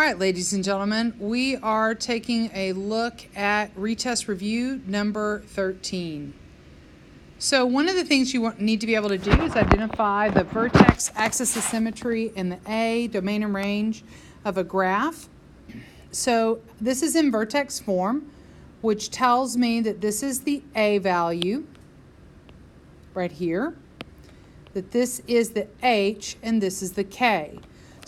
All right, ladies and gentlemen, we are taking a look at retest review number 13. So one of the things you need to be able to do is identify the vertex axis of symmetry and the A, domain and range of a graph. So this is in vertex form, which tells me that this is the A value right here, that this is the H, and this is the K.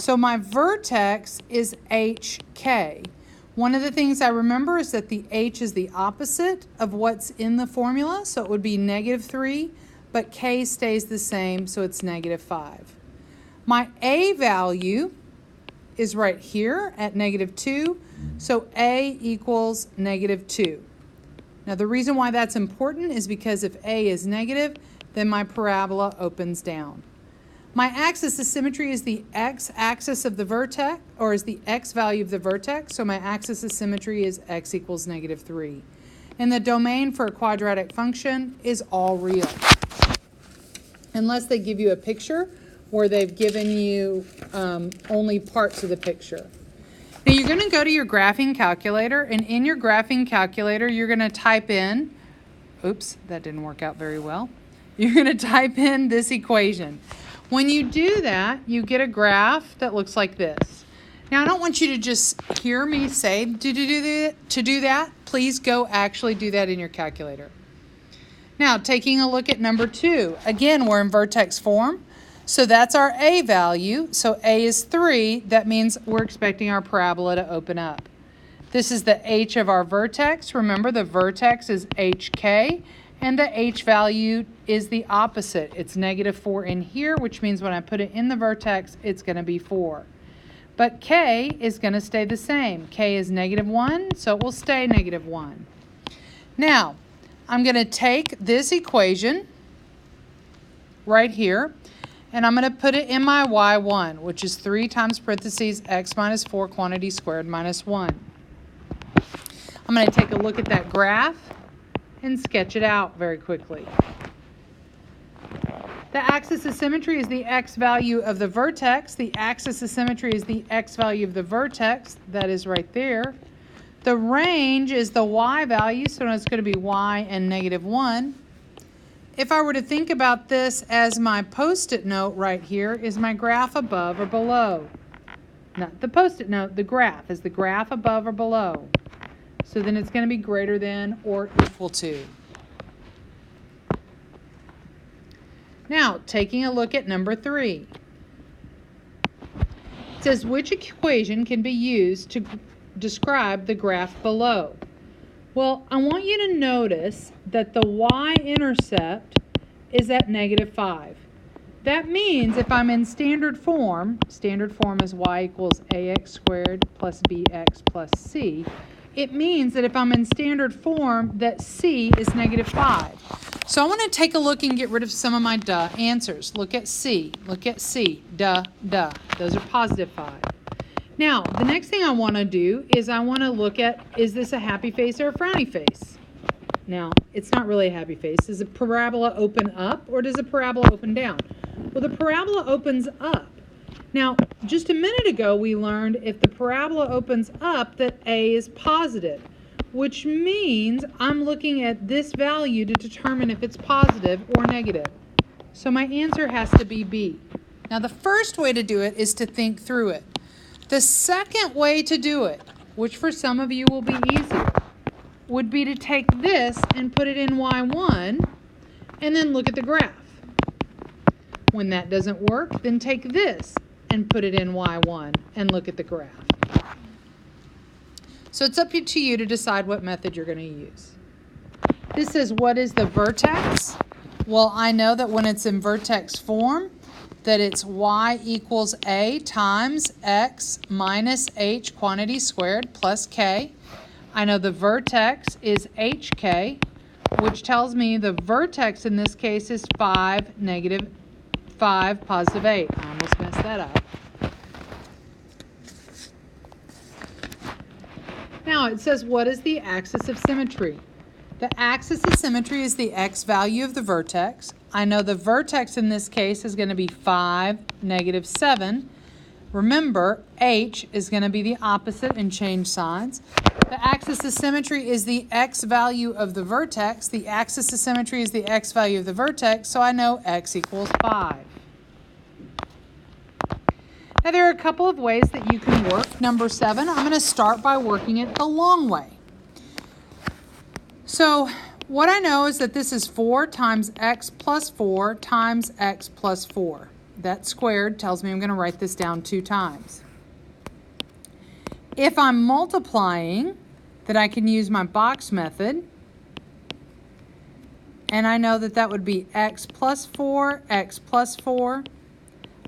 So my vertex is HK. One of the things I remember is that the H is the opposite of what's in the formula, so it would be -3, but K stays the same, so it's -5. My A value is right here at -2, so A equals -2. Now the reason why that's important is because if A is negative, then my parabola opens down. My axis of symmetry is the x-axis of the vertex, or is the x value of the vertex, so my axis of symmetry is x equals -3. And the domain for a quadratic function is all real. Unless they give you a picture where they've given you only parts of the picture. Now you're going to go to your graphing calculator, and in your graphing calculator you're going to type in, oops, that didn't work out very well. You're going to type in this equation. When you do that, you get a graph that looks like this. Now, I don't want you to just hear me say to do that. Please go actually do that in your calculator. Now, taking a look at number 2. Again, we're in vertex form. So that's our A value. So A is 3. That means we're expecting our parabola to open up. This is the H of our vertex. Remember, the vertex is HK. And the H value is the opposite. It's -4 in here, which means when I put it in the vertex, it's going to be 4. But K is going to stay the same. K is -1, so it will stay -1. Now, I'm going to take this equation right here, and I'm going to put it in my y1, which is 3 times parentheses x minus 4 quantity squared minus 1. I'm going to take a look at that graph and sketch it out very quickly. The axis of symmetry is the x value of the vertex. The axis of symmetry is the x value of the vertex. That is right there. The range is the y value, so it's going to be y and -1. If I were to think about this as my post-it note right here, is my graph above or below? Not the post-it note, the graph. Is the graph above or below? So then it's going to be greater than or equal to. Now, taking a look at number 3. It says, which equation can be used to describe the graph below? Well, I want you to notice that the y-intercept is at -5. That means if I'm in standard form is y equals ax squared plus bx plus c. It means that if I'm in standard form, that C is -5. So I want to take a look and get rid of some of my duh answers. Look at C. Look at C. Duh, duh. Those are +5. Now, the next thing I want to do is I want to look at, is this a happy face or a frowny face? Now, it's not really a happy face. Does a parabola open up or does a parabola open down? Well, the parabola opens up. Now, just a minute ago, we learned if the parabola opens up that A is positive, which means I'm looking at this value to determine if it's positive or negative. So my answer has to be B. Now, the first way to do it is to think through it. The second way to do it, which for some of you will be easier, would be to take this and put it in y1 and then look at the graph. When that doesn't work, then take this and put it in y1 and look at the graph. So it's up to you to decide what method you're going to use. This says, what is the vertex? Well, I know that when it's in vertex form, that it's y equals a times x minus h quantity squared plus k. I know the vertex is hk, which tells me the vertex in this case is 5, -5, +8. I almost messed that up. Now it says, what is the axis of symmetry? The axis of symmetry is the x value of the vertex. I know the vertex in this case is going to be 5, -7. Remember, H is going to be the opposite and change signs. The axis of symmetry is the x value of the vertex. The axis of symmetry is the x value of the vertex, so I know x equals 5. Now there are a couple of ways that you can work number 7. I'm going to start by working it the long way. So what I know is that this is 4 times x plus 4 times x plus 4. That squared tells me I'm going to write this down 2 times. If I'm multiplying, then I can use my box method. And I know that that would be x plus 4, x plus 4.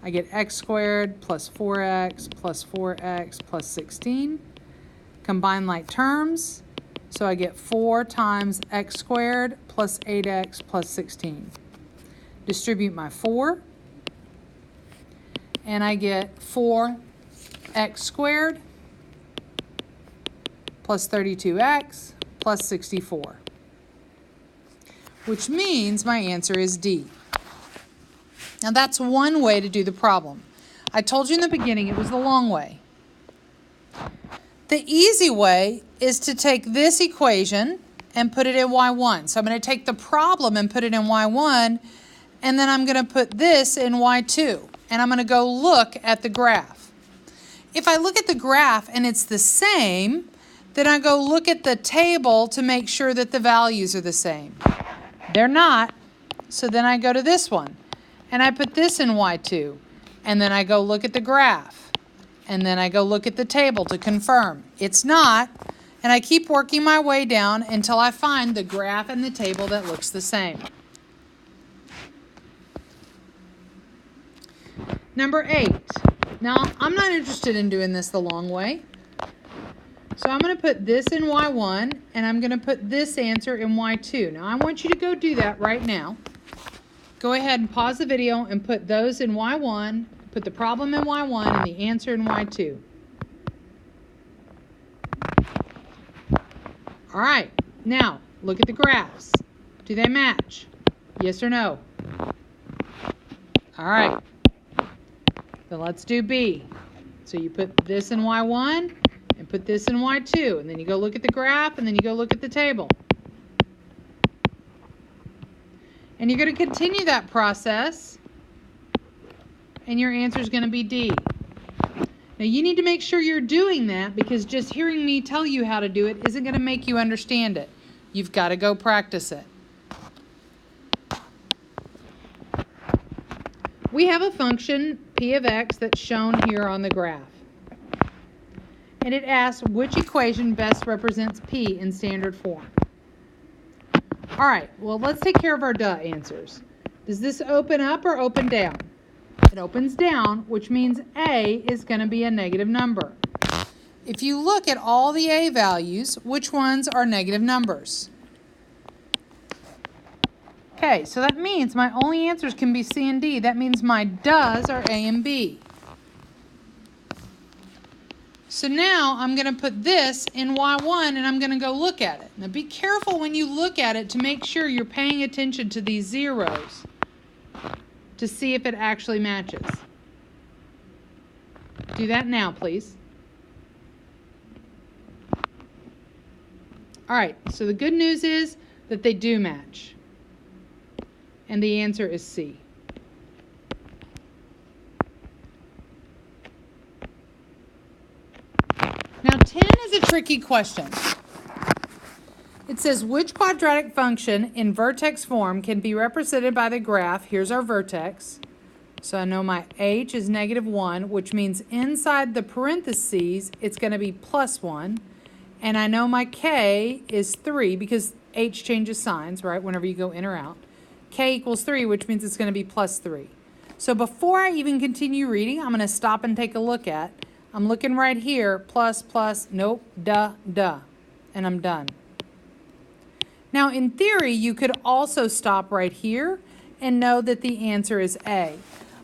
I get x squared plus 4x plus 4x plus 16. Combine like terms. So I get 4 times x squared plus 8x plus 16. Distribute my 4. And I get 4x squared plus 32x plus 64. Which means my answer is D. Now that's one way to do the problem. I told you in the beginning it was the long way. The easy way is to take this equation and put it in y1. So I'm going to take the problem and put it in y1, and then I'm going to put this in y2. And I'm going to go look at the graph. If I look at the graph and it's the same, then I go look at the table to make sure that the values are the same. They're not, so then I go to this one. And I put this in y2. And then I go look at the graph. And then I go look at the table to confirm. It's not. And I keep working my way down until I find the graph and the table that looks the same. Number 8. Now, I'm not interested in doing this the long way. So I'm going to put this in y1, and I'm going to put this answer in y2. Now, I want you to go do that right now. Go ahead and pause the video and put those in y1, put the problem in y1, and the answer in y2. All right. Now, look at the graphs. Do they match? Yes or no? All right. So let's do B. So you put this in y1 and put this in y2, and then you go look at the graph, and then you go look at the table. And you're going to continue that process, and your answer is going to be D. Now you need to make sure you're doing that, because just hearing me tell you how to do it isn't going to make you understand it. You've got to go practice it. We have a function, p of x, that's shown here on the graph. And it asks which equation best represents p in standard form. All right, well, let's take care of our duh answers. Does this open up or open down? It opens down, which means a is going to be a negative number. If you look at all the a values, which ones are negative numbers? Okay, so that means my only answers can be C and D. That means my does are A and B. So now I'm going to put this in y1, and I'm going to go look at it. Now be careful when you look at it to make sure you're paying attention to these zeros to see if it actually matches. Do that now, please. All right, so the good news is that they do match. And the answer is C. Now 10 is a tricky question. It says, which quadratic function in vertex form can be represented by the graph? Here's our vertex. So I know my h is -1, which means inside the parentheses, it's going to be +1. And I know my k is 3 because h changes signs, right, whenever you go in or out. K equals 3, which means it's going to be +3. So before I even continue reading, I'm going to stop and take a look at. I'm looking right here, plus, nope, duh, and I'm done. Now, in theory, you could also stop right here and know that the answer is A.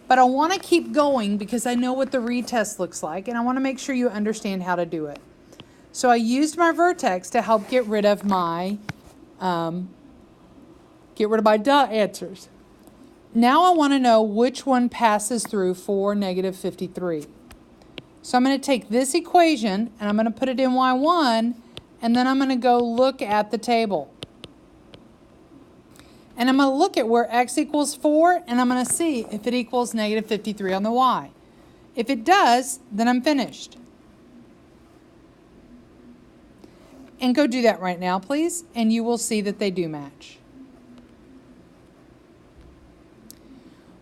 But I want to keep going because I know what the retest looks like, and I want to make sure you understand how to do it. So I used my vertex to help get rid of my duh answers. Now I want to know which one passes through for -53. So I'm going to take this equation and I'm going to put it in y1, and then I'm going to go look at the table. And I'm going to look at where x equals 4, and I'm going to see if it equals negative 53 on the y. If it does, then I'm finished. And go do that right now, please, and you will see that they do match.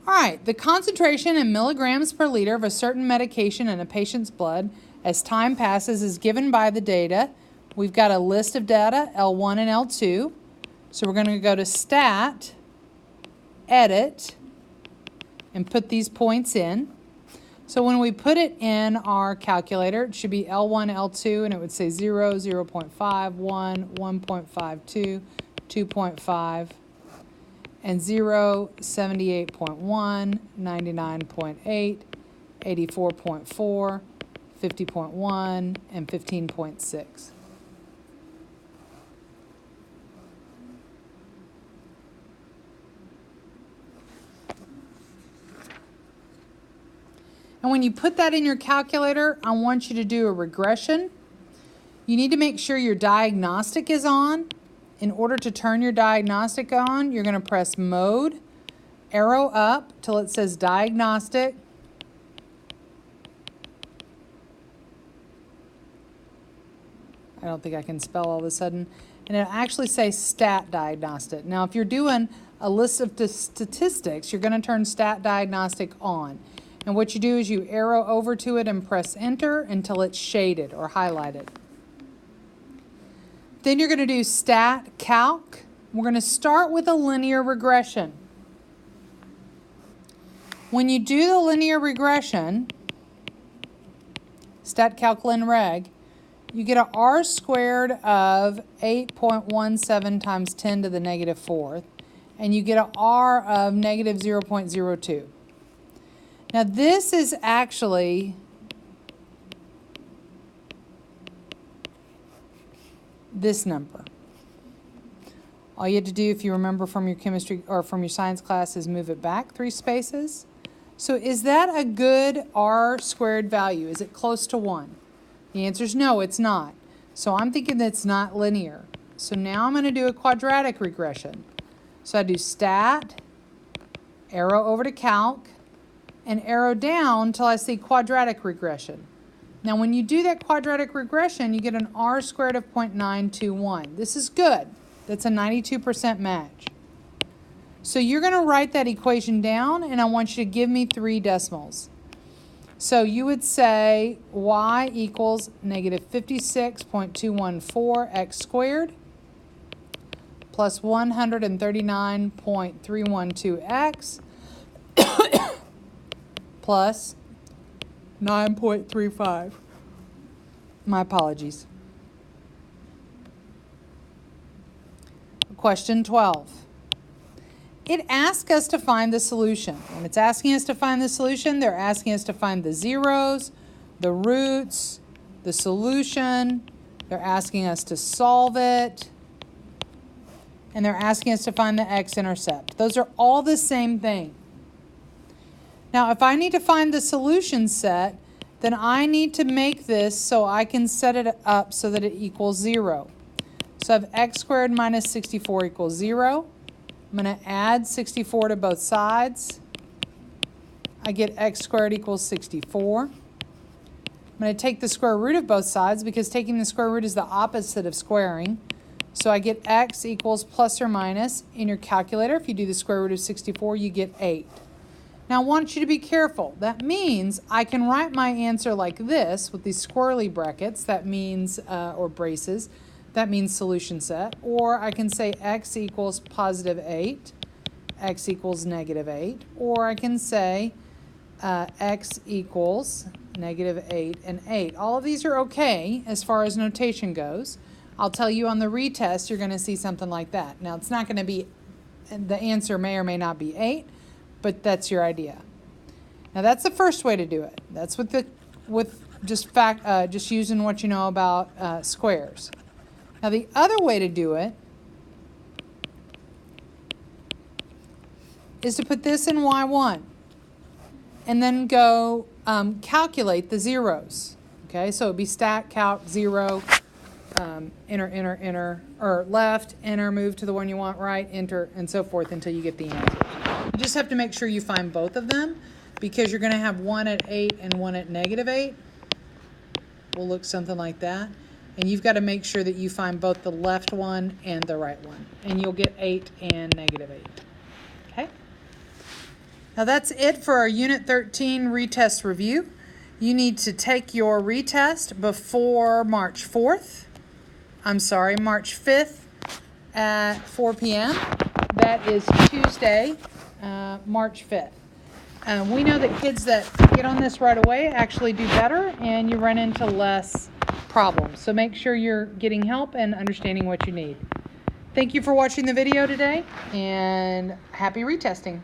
All right, the concentration in milligrams per liter of a certain medication in a patient's blood as time passes is given by the data. We've got a list of data, L1 and L2. So we're going to go to Stat, Edit, and put these points in. So when we put it in our calculator, it should be L1, L2, and it would say 0, 0.5, 1, 1.52, 2.5, and 0, 78.1, 99.8, 84.4, 50.1, and 15.6. And when you put that in your calculator, I want you to do a regression. You need to make sure your diagnostic is on. In order to turn your diagnostic on, you're going to press Mode, arrow up till it says Diagnostic. I don't think I can spell all of a sudden. And it'll actually say Stat Diagnostic. Now, if you're doing a list of statistics, you're going to turn Stat Diagnostic on. And what you do is you arrow over to it and press Enter until it's shaded or highlighted. Then you're going to do Stat Calc. We're going to start with a linear regression. When you do the linear regression, Stat Calc Lin Reg, you get an R squared of 8.17 times 10 to the negative fourth, and you get an R of negative 0.02. Now this is actually this number. All you had to do, if you remember from your chemistry or from your science class, is move it back 3 spaces. So is that a good R squared value? Is it close to 1? The answer is no, it's not. So I'm thinking that's not linear. So now I'm going to do a quadratic regression. So I do Stat, arrow over to Calc, and arrow down until I see quadratic regression. Now when you do that quadratic regression, you get an R squared of 0.921. This is good. That's a 92% match. So you're going to write that equation down, and I want you to give me 3 decimals. So you would say y equals negative 56.214 x squared plus 139.312x plus 9.35. My apologies. Question 12. It asks us to find the solution. When it's asking us to find the solution, they're asking us to find the zeros, the roots, the solution. They're asking us to solve it. And they're asking us to find the x-intercept. Those are all the same thing. Now, if I need to find the solution set, then I need to make this so I can set it up so that it equals 0. So I have x squared minus 64 equals 0. I'm going to add 64 to both sides. I get x squared equals 64. I'm going to take the square root of both sides because taking the square root is the opposite of squaring. So I get x equals plus or minus. In your calculator, if you do the square root of 64, you get 8. Now I want you to be careful. That means I can write my answer like this with these squirrely brackets. That means, or braces. That means solution set. Or I can say x equals positive 8, x equals negative 8. Or I can say x equals negative 8 and 8. All of these are okay as far as notation goes. I'll tell you on the retest, you're going to see something like that. Now, it's not going to be, the answer may or may not be 8, but that's your idea. Now, that's the first way to do it. That's just using what you know about squares. Now, the other way to do it is to put this in y1 and then go calculate the zeros. Okay, so it'd be stack, calc, 0, enter, or left, enter, move to the one you want, right, enter, and so forth until you get the answer. You just have to make sure you find both of them, because you're going to have one at 8 and one at -8. Will look something like that. And you've got to make sure that you find both the left one and the right one. And you'll get 8 and -8. Okay? Now that's it for our Unit 13 retest review. You need to take your retest before March 5th at 4 p.m. That is Tuesday, March 5th. We know that kids that get on this right away actually do better, and you run into less problems. So make sure you're getting help and understanding what you need. Thank you for watching the video today, and happy retesting.